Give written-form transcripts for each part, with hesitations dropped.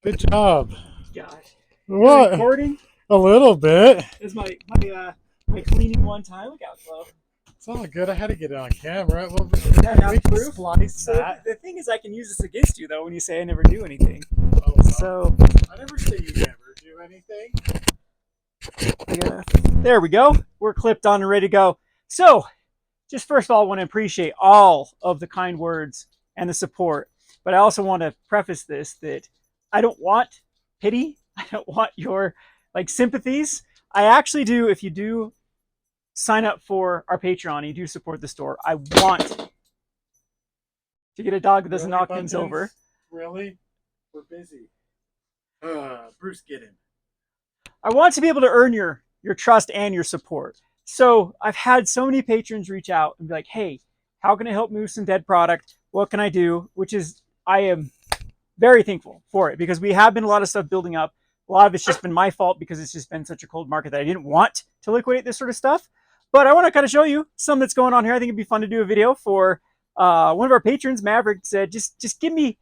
Good job. Gosh, you're What? recording. A little bit. This is my cleaning one time. Look out, Flo. It's all good. I had to get it on camera. Well, That we have can proof. splice So that. the thing is, I can use this against you though when you say I never do anything. Oh, well. So I never say you never do anything. there we go. We're clipped on and ready to go. So just first of all, I want to appreciate all of the kind words and the support. But I also want to preface this that I don't want pity. I don't want your sympathies. I actually do. If you do sign up for our Patreon, you do support the store. I want to get a dog that doesn't Really, knock Bumpkins? things over. Really? We're busy. Bruce, get him. I want to be able to earn your trust and your support. So I've had so many patrons reach out and be like, "Hey, how can I help move some dead product? What can I do?" Which is I am very thankful for it because we have been a lot of stuff building up. A lot of it's just been my fault because it's just been such a cold market that I didn't want to liquidate this sort of stuff. But I want to kind of show you some that's going on here. I think it'd be fun to do a video for one of our patrons. Maverick said, just give me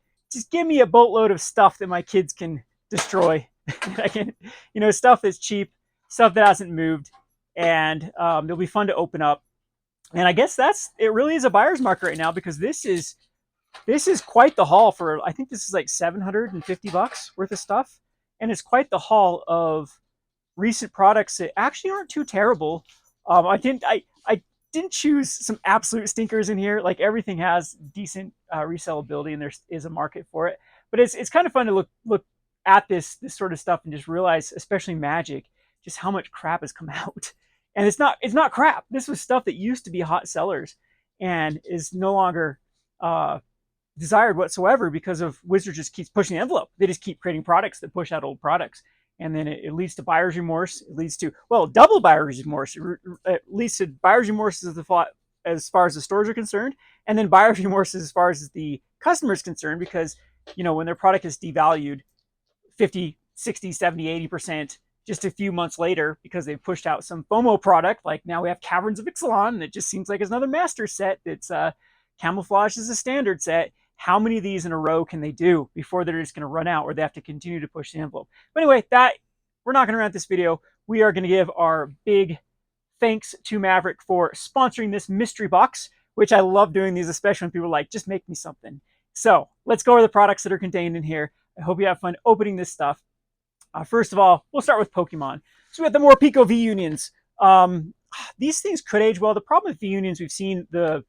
a boatload of stuff that my kids can destroy. I can, stuff that's cheap, stuff that hasn't moved, and it'll be fun to open up. And I guess it. Really is a buyer's market right now because this is quite the haul for. I think this is like $750 worth of stuff, and it's quite the haul of recent products that actually aren't too terrible. I didn't choose some absolute stinkers in here. Like everything has decent resellability, and there is a market for it. But it's kind of fun to look at this sort of stuff and just realize, especially Magic, just how much crap has come out. And it's not crap. This was stuff that used to be hot sellers and is no longer desired whatsoever because of Wizards just keeps pushing the envelope. They just keep creating products that push out old products. And then it leads to buyer's remorse. It leads to, well, double buyer's remorse. It leads to buyer's remorse as far as the stores are concerned, and then buyer's remorse as far as the customer is concerned because, when their product is devalued 50, 60, 70, 80% just a few months later because they've pushed out some FOMO product. Like now we have Caverns of Ixalan, and it just seems like it's another master set that's camouflaged as a standard set. How many of these in a row can they do before they're just going to run out or they have to continue to push the envelope? But anyway, we're not going to run this video. We are going to give our big thanks to Maverick for sponsoring this mystery box, which I love doing these, especially when people are like, just make me something. So let's go over the products that are contained in here. I hope you have fun opening this stuff. First of all, we'll start with Pokemon. So we have the Morpeko V Unions. These things could age well. The problem with V Unions, we've seen the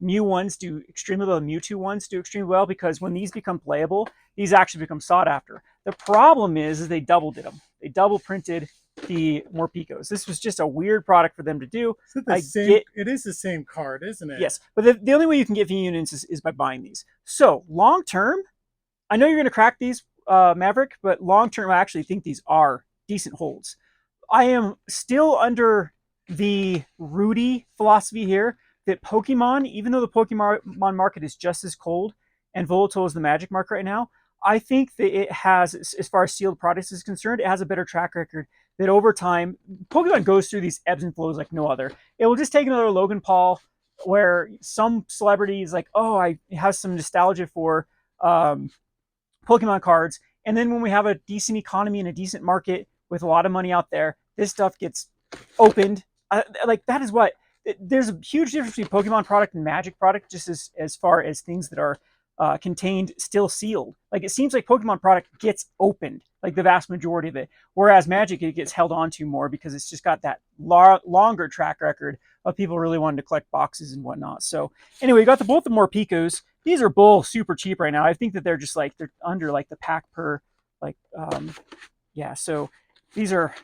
Mew ones do extremely well, the Mewtwo ones do extremely well because when these become playable, these actually become sought after. The problem is they double did them. They double printed the Morpekos. This was just a weird product for them to do. It is the same card, isn't it? Yes, but the only way you can get V Unions is by buying these. So long term, I know you're going to crack these, Maverick, but long term, I actually think these are decent holds. I am still under the Rudy philosophy here that Pokemon, even though the Pokemon market is just as cold and volatile as the Magic market right now, I think that it has, as far as sealed products is concerned, it has a better track record that over time, Pokemon goes through these ebbs and flows like no other. It will just take another Logan Paul where some celebrities like, oh, I have some nostalgia for Pokemon cards. And then when we have a decent economy and a decent market with a lot of money out there, this stuff gets opened. That is what there's a huge difference between Pokemon product and Magic product, just as far as things that are contained still sealed. Like it seems like Pokemon product gets opened, like the vast majority of it, whereas Magic it gets held on to more because it's just got that longer track record of people really wanting to collect boxes and whatnot. So anyway, you got both the Morpekos. These are both super cheap right now. I think that they're just like they're under like the pack per yeah. So these are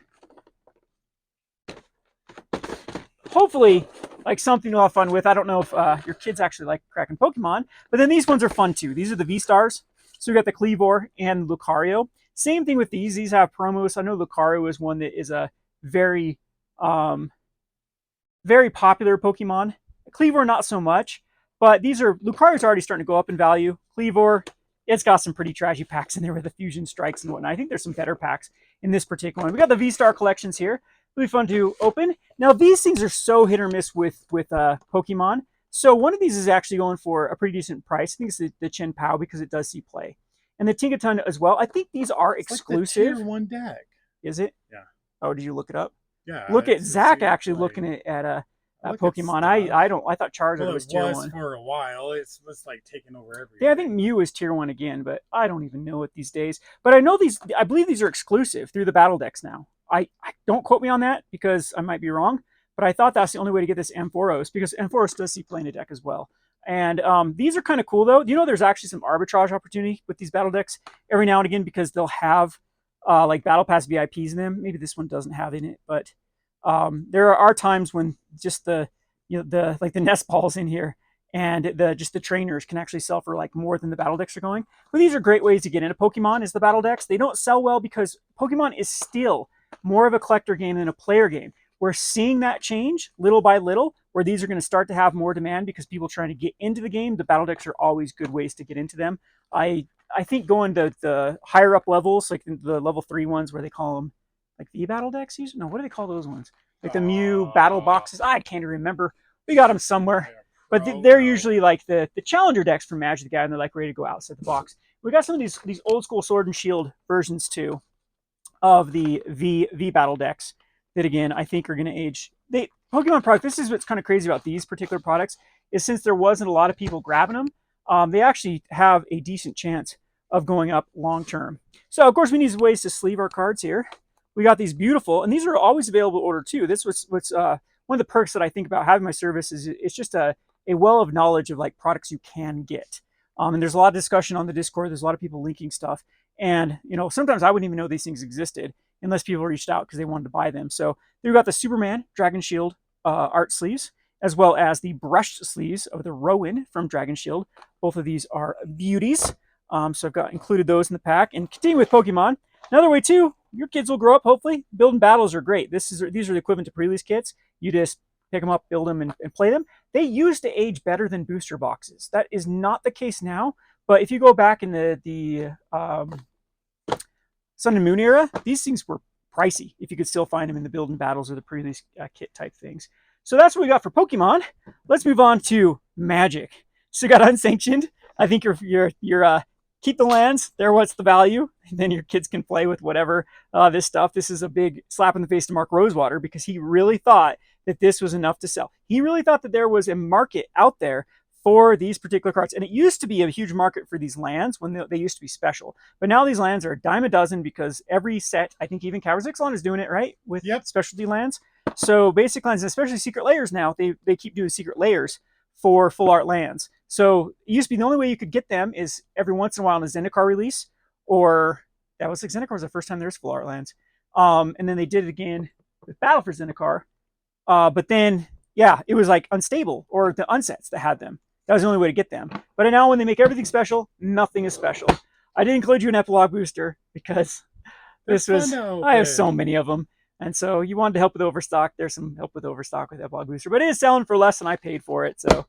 hopefully like something you'll have fun with. I don't know if your kids actually like cracking Pokemon, but then these ones are fun too. These are the V-Stars. So we got the Kleavor and Lucario. Same thing with these. These have promos. I know Lucario is one that is a very, very popular Pokemon. Kleavor, not so much, but Lucario's already starting to go up in value. Kleavor, it's got some pretty trashy packs in there with the Fusion Strikes and whatnot. I think there's some better packs in this particular one. We got the V-Star collections here. It'll be fun to open. Now, these things are so hit or miss with Pokemon. So one of these is actually going for a pretty decent price. I think it's the Chen Pao because it does see play. and the Tinkaton as well. I think these are exclusive. Like the tier 1 deck. Is it? Yeah. Oh, did you look it up? Yeah. Look at Zach actually looking at Pokemon. I thought Charizard was tier 1 for a while. It was like taking over everything. Yeah, I think Mew is tier 1 again, but I don't even know it these days. But I know these. I believe these are exclusive through the battle decks now. I don't quote me on that because I might be wrong. But I thought that's the only way to get this Ampharos, because Ampharos does see play in a deck as well. And these are kind of cool though. You know, there's actually some arbitrage opportunity with these battle decks every now and again, because they'll have like Battle Pass VIPs in them. Maybe this one doesn't have in it, but there are times when just the nest balls in here and the trainers can actually sell for like more than the battle decks are going. But these are great ways to get into Pokemon is the battle decks. They don't sell well because Pokemon is still more of a collector game than a player game. We're seeing that change little by little, where these are going to start to have more demand because people are trying to get into the game. The battle decks are always good ways to get into them. I think going to the higher up levels, like the level 3 ones where they call them like the battle decks. No, what do they call those ones? Like the Mew battle boxes. I can't even remember. We got them somewhere. But they're usually like the challenger decks from Magic the Gathering, and they're like ready to go outside the box. We got some of these old school Sword and Shield versions too of the V battle decks that again I think are going to age. Pokemon product. This is what's kind of crazy about these particular products is since there wasn't a lot of people grabbing them, they actually have a decent chance of going up long term. So of course we need ways to sleeve our cards here. We got these beautiful, and these are always available to order too. This was what's one of the perks that I think about having my service is it's just a well of knowledge of like products you can get. And there's a lot of discussion on the Discord. There's a lot of people linking stuff. And, you know, sometimes I wouldn't even know these things existed unless people reached out because they wanted to buy them. So we've got the Superman Dragon Shield art sleeves, as well as the brushed sleeves of the Rowan from Dragon Shield. Both of these are beauties. So I've got included those in the pack. And continue with Pokemon. Another way too, your kids will grow up, hopefully. Building battles are great. These are the equivalent to pre-release kits. You just pick them up, build them, and play them. They used to age better than booster boxes. That is not the case now. But if you go back in the Sun and Moon era, these things were pricey if you could still find them in the build and battles or the pre-release kit type things. So that's what we got for Pokemon. Let's move on to Magic. So you got Unsanctioned. I think you're keep the lands. There, what's the value? And then your kids can play with whatever this stuff. This is a big slap in the face to Mark Rosewater because he really thought that this was enough to sell. He really thought that there was a market out there for these particular cards. And it used to be a huge market for these lands when they used to be special. But now these lands are a dime a dozen because every set, I think even Karazixlon is doing it, right? With specialty lands. So basic lands, especially secret layers now, they keep doing secret layers for full art lands. So it used to be the only way you could get them is every once in a while in a Zendikar release, or that was like Zendikar was the first time there's full art lands. And then they did it again with Battle for Zendikar. But then, yeah, it was like unstable or the unsets that had them. That was the only way to get them. But now when they make everything special, nothing is special. I did include you an epilogue booster because I have so many of them. And so you wanted to help with overstock. There's some help with overstock with epilogue booster, but it is selling for less than I paid for it. So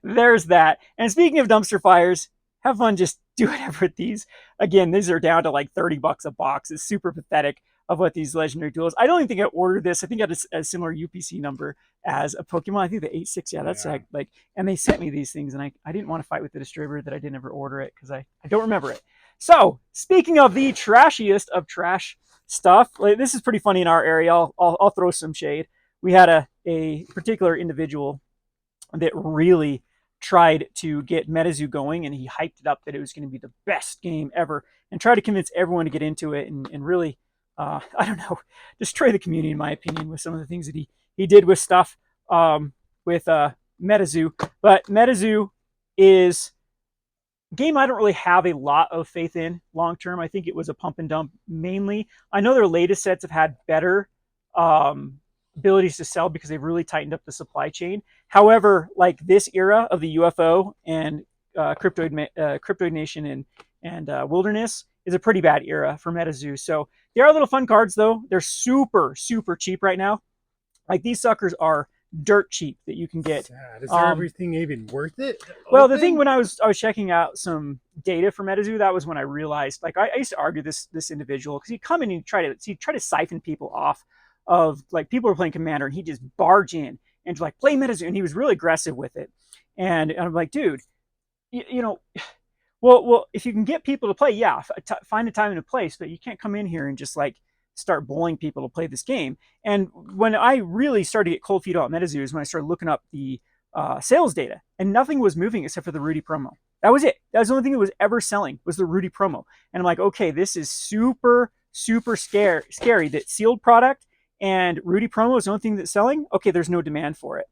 there's that. And speaking of dumpster fires, have fun. Just do whatever with these. Again, these are down to like $30 a box. It's super pathetic of what these legendary duels. I don't even think I ordered this. I think I had a similar UPC number as a Pokemon. I think the 86. Yeah, that's like, and they sent me these things, and I didn't want to fight with the distributor that I didn't ever order it because I don't remember it. So speaking of the trashiest of trash stuff, like, this is pretty funny in our area. I'll throw some shade. We had a particular individual that really tried to get MetaZoo going, and he hyped it up that it was going to be the best game ever and tried to convince everyone to get into it and really I don't know, destroy the community in my opinion with some of the things that he did with stuff with MetaZoo. But MetaZoo is a game I don't really have a lot of faith in long term. I think it was a pump and dump mainly. I know their latest sets have had better abilities to sell because they've really tightened up the supply chain. However, like this era of the UFO and Cryptoid Nation and Wilderness is a pretty bad era for MetaZoo. So they are little fun cards though. They're super, super cheap right now. Like these suckers are dirt cheap that you can get. Is there everything even worth it? Well, the thing when I was checking out some data for MetaZoo, that was when I realized, like I used to argue this individual because he'd come in and try to siphon people off of, like, people were playing Commander and he'd just barge in and like play MetaZoo, and he was really aggressive with it. And I'm like, dude, you know, Well, if you can get people to play, yeah, find a time and a place, but you can't come in here and just like start bullying people to play this game. And when I really started to get cold feet on MetaZoo is when I started looking up the sales data, and nothing was moving except for the Rudy promo. That was it. That was the only thing that was ever selling was the Rudy promo. And I'm like, okay, this is super, super scary that sealed product and Rudy promo is the only thing that's selling. Okay, there's no demand for it.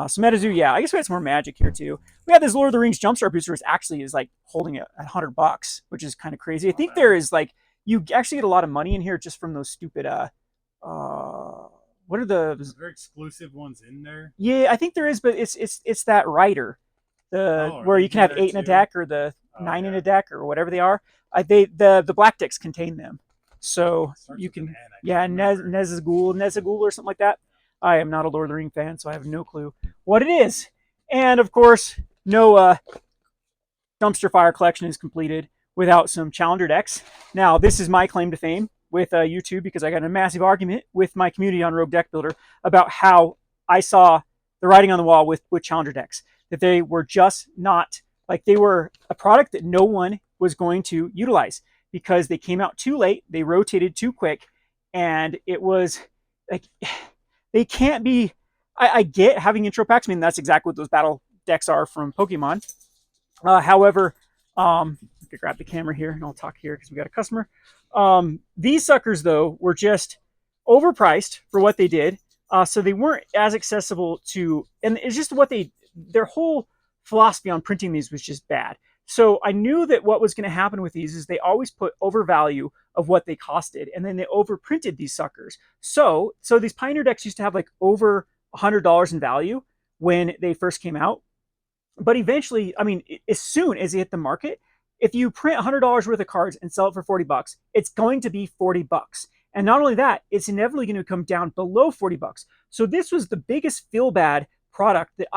So MetaZoo, yeah, I guess we had some more magic here too. We had this Lord of the Rings Jumpstart booster, which actually is like holding it at $100, which is kind of crazy. I think there is like you actually get a lot of money in here just from those stupid what are the Is there exclusive ones in there? yeah, I think there is, but it's that rider, the where you can have 8 in a deck or the 9 in a deck or whatever they are. The black decks contain them, so you can Nezagul or something like that. I am not a Lord of the Ring fan, so I have no clue what it is. And of course, no dumpster fire collection is completed without some challenger decks. Now, this is my claim to fame with YouTube because I got in a massive argument with my community on Rogue Deck Builder about how I saw the writing on the wall with challenger decks, that they were just not, like they were a product that no one was going to utilize because they came out too late, they rotated too quick, and it was like, they can't be, I get having intro packs. I mean, that's exactly what those battle decks are from Pokemon. However, I could grab the camera here and I'll talk here because we got a customer. These suckers, though, were just overpriced for what they did. So they weren't as accessible to, and it's just what their whole philosophy on printing these was just bad. So I knew that what was going to happen with these is they always put overvalue of what they costed, and then they overprinted these suckers. So these Pioneer decks used to have like over $100 in value when they first came out. But eventually, I mean, as soon as they hit the market, if you print $100 worth of cards and sell it for $40, it's going to be $40. And not only that, it's inevitably going to come down below $40. So this was the biggest feel bad product that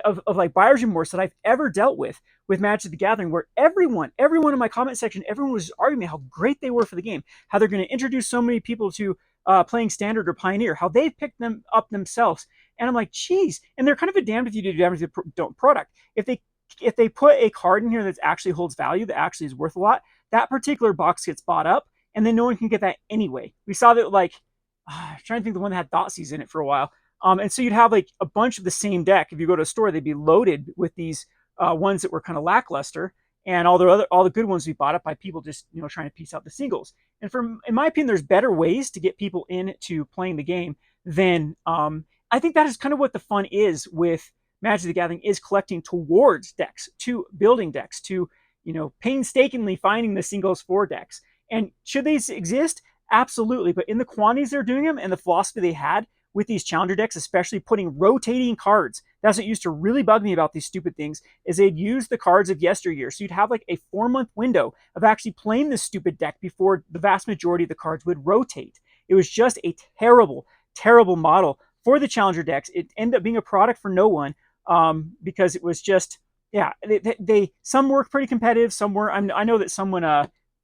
of like buyer's remorse that I've ever dealt with Magic the Gathering, where everyone in my comment section, everyone was arguing how great they were for the game, how they're going to introduce so many people to playing Standard or Pioneer, how they've picked them up themselves. And I'm like, geez. And they're kind of a damned if you do, damned if you don't product. If they put a card in here that actually holds value, that actually is worth a lot, that particular box gets bought up, and then no one can get that anyway. We saw that, like, I'm trying to think the one that had Thoughtseize in it for a while. And so you'd have like a bunch of the same deck. If you go to a store, they'd be loaded with these ones that were kind of lackluster, and all the good ones we bought up by people just trying to piece out the singles. And in my opinion, there's better ways to get people into playing the game than I think that is kind of what the fun is with Magic the Gathering, is collecting towards decks, to building decks, to painstakingly finding the singles for decks. And should these exist? Absolutely. But in the quantities they're doing them and the philosophy they had with these challenger decks, especially putting rotating cards, that's what used to really bug me about these stupid things, is they'd use the cards of yesteryear. So you'd have like a 4-month window of actually playing this stupid deck before the vast majority of the cards would rotate. It was just a terrible, terrible model for the challenger decks. It ended up being a product for no one because it was just, yeah, some were pretty competitive, some were, I know that someone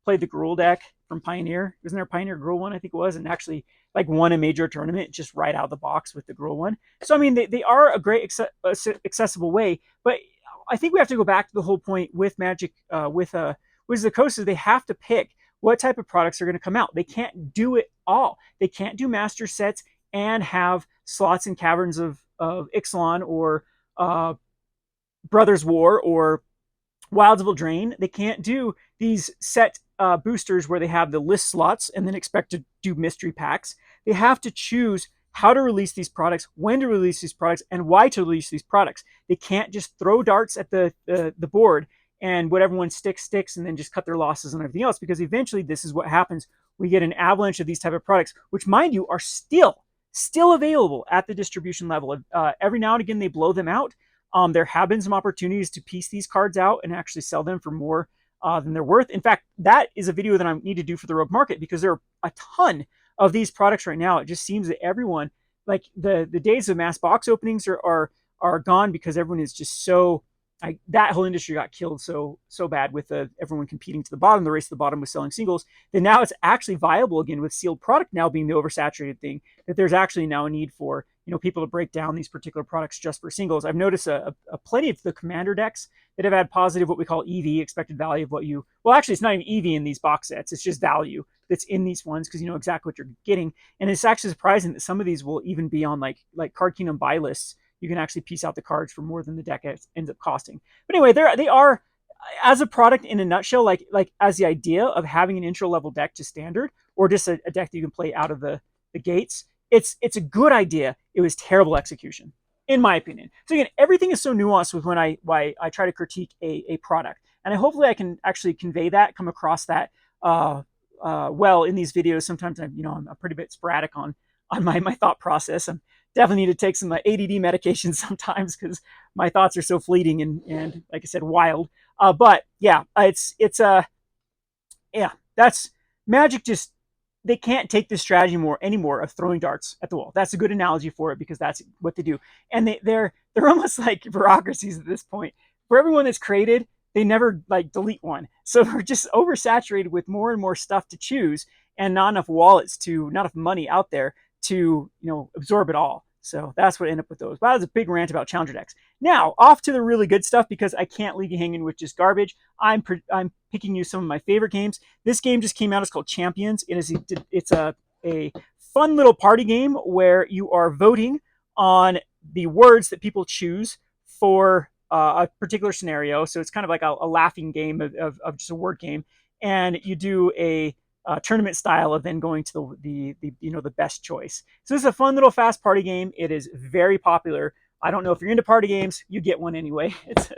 played the Gruul deck from Pioneer. Wasn't there a Pioneer Gruul one? I think it was, and actually like won a major tournament just right out of the box with the Gruul one. So I mean, they are a great accessible way, but I think we have to go back to the whole point with Magic, with Wizards of the Coast, is they have to pick what type of products are going to come out. They can't do it all. They can't do master sets and have slots and caverns of Ixalan or Brothers War or Wilds of Eldraine. They can't do these set boosters where they have the list slots and then expect to do mystery packs. They have to choose how to release these products, when to release these products, and why to release these products. They can't just throw darts at the board and whatever one sticks and then just cut their losses on everything else, because eventually this is what happens. We get an avalanche of these type of products, which, mind you, are still available at the distribution level. Every now and again they blow them out. There have been some opportunities to piece these cards out and actually sell them for more than they're worth. In fact, that is a video that I need to do for the Rogue Market, because there are a ton of these products right now. It just seems that everyone, like the days of mass box openings are gone, because everyone is just so, that whole industry got killed so bad with everyone competing to the bottom. The race to the bottom was selling singles. That now it's actually viable again with sealed product now being the oversaturated thing. That there's actually now a need for people to break down these particular products just for singles. I've noticed a plenty of the commander decks that have had positive, what we call EV, expected value of what you, well, actually, it's not even EV in these box sets. It's just value that's in these ones because you know exactly what you're getting. And it's actually surprising that some of these will even be on like Card Kingdom buy lists. You can actually piece out the cards for more than the deck ends up costing. But anyway, they are, as a product in a nutshell, like as the idea of having an intro level deck to standard, or just a deck that you can play out of the gates. It's a good idea. It was terrible execution, in my opinion. So again, everything is so nuanced with why I try to critique a product, and hopefully I can actually convey that, come across that well in these videos. Sometimes I'm a pretty bit sporadic on my thought process. I definitely need to take some ADD medication sometimes because my thoughts are so fleeting and like I said, wild. But yeah, yeah, that's Magic. Just they can't take this strategy anymore of throwing darts at the wall. That's a good analogy for it because that's what they do. And they're almost like bureaucracies at this point. For everyone that's created, they never like delete one. So we're just oversaturated with more and more stuff to choose and not enough not enough money out there to absorb it all. So that's what I end up with those. But that was a big rant about challenger decks. Now off to the really good stuff because I can't leave you hanging with just garbage. I'm picking you some of my favorite games. This game just came out. It's called Champions. It's a fun little party game where you are voting on the words that people choose for a particular scenario. So it's kind of like a laughing game of just a word game, and you do a tournament style of then going to the best choice. So this is a fun little fast party game. It is very popular. I don't know if you're into party games, you get one anyway. It's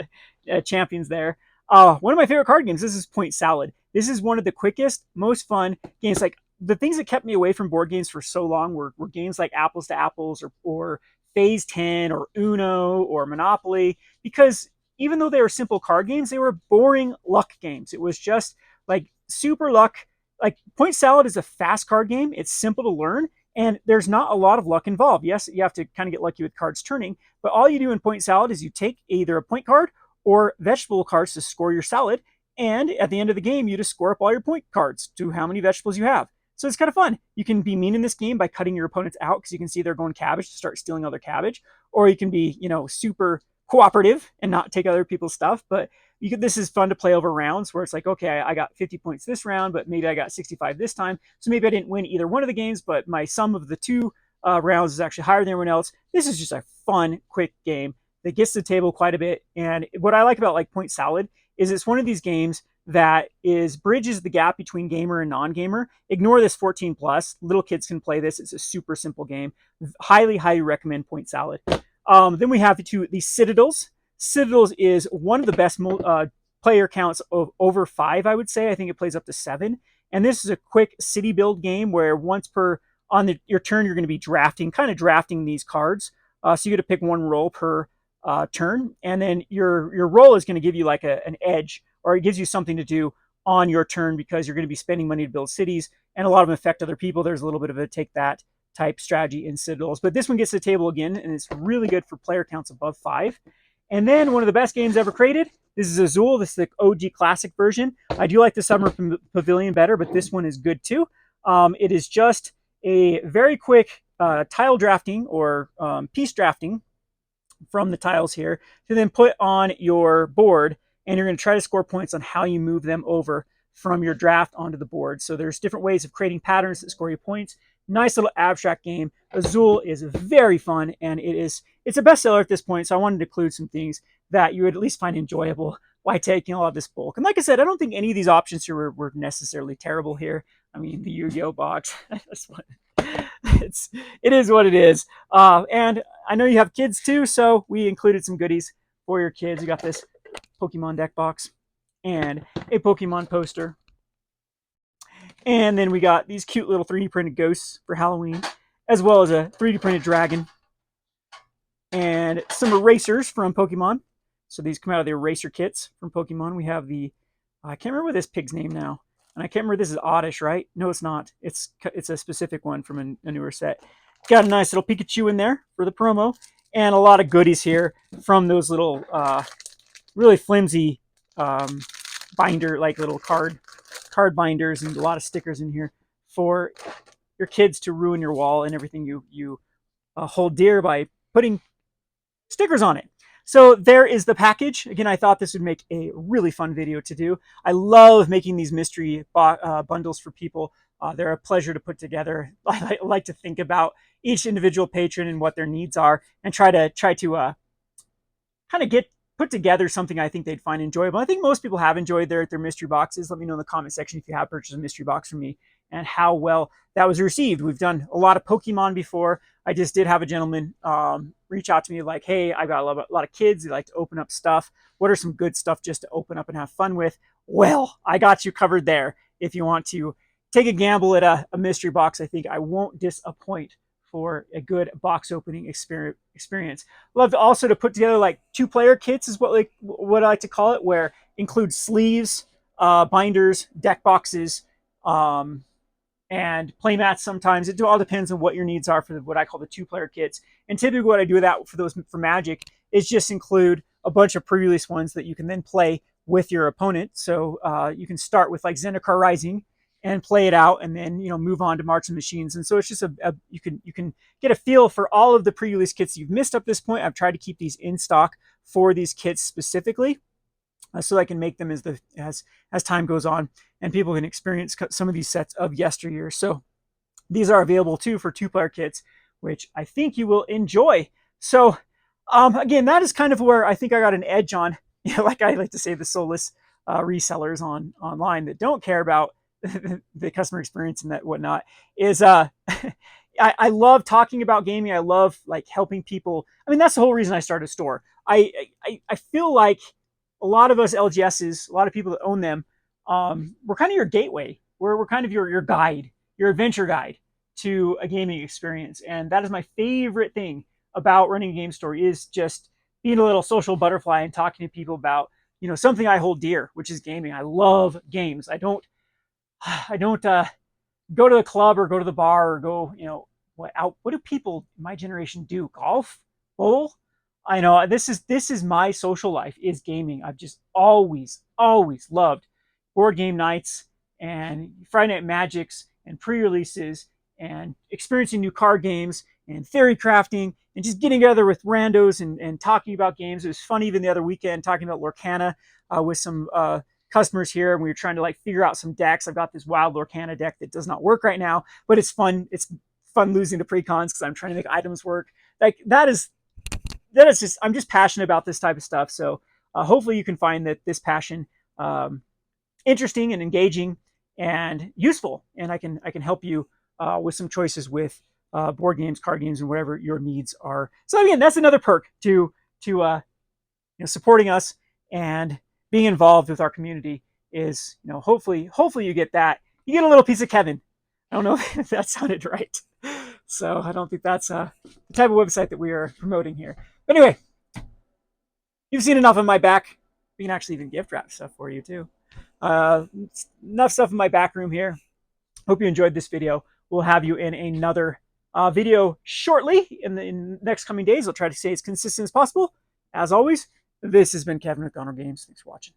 Champions there. One of my favorite card games. This is Point Salad. This is one of the quickest, most fun games. Like the things that kept me away from board games for so long were games like Apples to Apples or Phase 10 or Uno or Monopoly, because even though they were simple card games, they were boring luck games. It was just like super luck. Like Point Salad is a fast card game. It's simple to learn, and there's not a lot of luck involved. Yes, you have to kind of get lucky with cards turning, but all you do in Point Salad is you take either a point card or vegetable cards to score your salad, and at the end of the game, you just score up all your point cards to how many vegetables you have. So it's kind of fun. You can be mean in this game by cutting your opponents out because you can see they're going cabbage to start stealing all their cabbage, or you can be, super cooperative and not take other people's stuff. But this is fun to play over rounds where it's like, okay, I got 50 points this round, but maybe I got 65 this time. So maybe I didn't win either one of the games, but my sum of the two rounds is actually higher than everyone else. This is just a fun, quick game that gets to the table quite a bit. And what I like about like Point Salad is it's one of these games that bridges the gap between gamer and non-gamer. Ignore this 14 plus. Little kids can play this. It's a super simple game. Highly, highly recommend Point Salad. Then we have the Citadels. Citadels is one of the best player counts of over 5, I would say. I think it plays up to 7. And this is a quick city build game where once per your turn, you're going to be drafting these cards. So you get to pick one roll per turn, and then your roll is going to give you like an edge, or it gives you something to do on your turn because you're going to be spending money to build cities, and a lot of them affect other people. There's a little bit of a take that type strategy in Citadels, but this one gets to the table again, and it's really good for player counts above 5. And then one of the best games ever created. This is Azul. This is the OG classic version. I do like the Summer Pavilion better, but this one is good too. It is just a very quick tile drafting or piece drafting from the tiles here to then put on your board, and you're going to try to score points on how you move them over from your draft onto the board. So there's different ways of creating patterns that score you points. Nice little abstract game. Azul is very fun, and it's a bestseller at this point, so I wanted to include some things that you would at least find enjoyable while taking all of this bulk. And like I said, I don't think any of these options here were necessarily terrible here. I mean, the Yu-Gi-Oh box, it is what it is. And I know you have kids too, so we included some goodies for your kids. You got this Pokemon deck box and a Pokemon poster. And then we got these cute little 3D printed ghosts for Halloween, as well as a 3D printed dragon and some erasers from Pokemon. So these come out of the eraser kits from Pokemon. We have I can't remember this pig's name now. And I can't remember, this is Oddish, right? No, it's not. It's a specific one from a newer set. Got a nice little Pikachu in there for the promo. And a lot of goodies here from those little really flimsy binder, like little card binders, and a lot of stickers in here for your kids to ruin your wall and everything you hold dear by putting stickers on it. So there is the package. Again, I thought this would make a really fun video to do. I love making these mystery bundles for people. They're a pleasure to put together. I like to think about each individual patron and what their needs are, and try to kind of put together something I think they'd find enjoyable. I think most people have enjoyed their mystery boxes. Let me know in the comment section if you have purchased a mystery box from me and how well that was received. We've done a lot of Pokemon before. I just did have a gentleman reach out to me like, hey, I've got a lot of kids. They like to open up stuff. What are some good stuff just to open up and have fun with? Well, I got you covered there. If you want to take a gamble at a mystery box, I think I won't disappoint for a good box opening experience. Love also to put together like 2-player kits is what I like to call it, where includes sleeves, binders, deck boxes, and play mats sometimes. It all depends on what your needs are for what I call the 2-player kits. And typically what I do with that for Magic is just include a bunch of pre-release ones that you can then play with your opponent. So you can start with like Zendikar Rising and play it out, and then move on to March of Machines. And so it's just you can get a feel for all of the pre-release kits you've missed up this point. I've tried to keep these in stock for these kits specifically, so I can make them as time goes on, and people can experience some of these sets of yesteryear. So these are available too for 2-player kits, which I think you will enjoy. So again, that is kind of where I think I got an edge on, like I like to say, the soulless resellers online that don't care about the customer experience and that whatnot, is I love talking about gaming. I love like helping people. I mean, that's the whole reason I started a store. I feel like a lot of us LGSs, a lot of people that own them, we're kind of your gateway. We're kind of your guide, your adventure guide to a gaming experience. And that is my favorite thing about running a game store, is just being a little social butterfly and talking to people about, something I hold dear, which is gaming. I love games. I don't go to the club or go to the bar or go, what do people in my generation do? Golf? Bowl? I know this is my social life, is gaming. I've just always loved board game nights and Friday Night Magics and pre-releases and experiencing new card games and theory crafting and just getting together with randos and talking about games. It was fun even the other weekend talking about Lorcana with some customers here, and we were trying to like figure out some decks. I've got this wild Lorcana deck that does not work right now, but it's fun. It's fun losing to precons because I'm trying to make items work. Like that is just, I'm just passionate about this type of stuff. So hopefully you can find that this passion interesting and engaging and useful, and I can help you with some choices with board games, card games, and whatever your needs are. So again, that's another perk to supporting us and being involved with our community, is hopefully you get that. You get a little piece of Kevin. I don't know if that sounded right. So I don't think that's the type of website that we are promoting here. But anyway, you've seen enough of my back. We can actually even gift wrap stuff for you too. Enough stuff in my back room here. Hope you enjoyed this video. We'll have you in another video shortly in the next coming days. I'll try to stay as consistent as possible. As always, this has been Kevin with Gunner Games. Thanks for watching.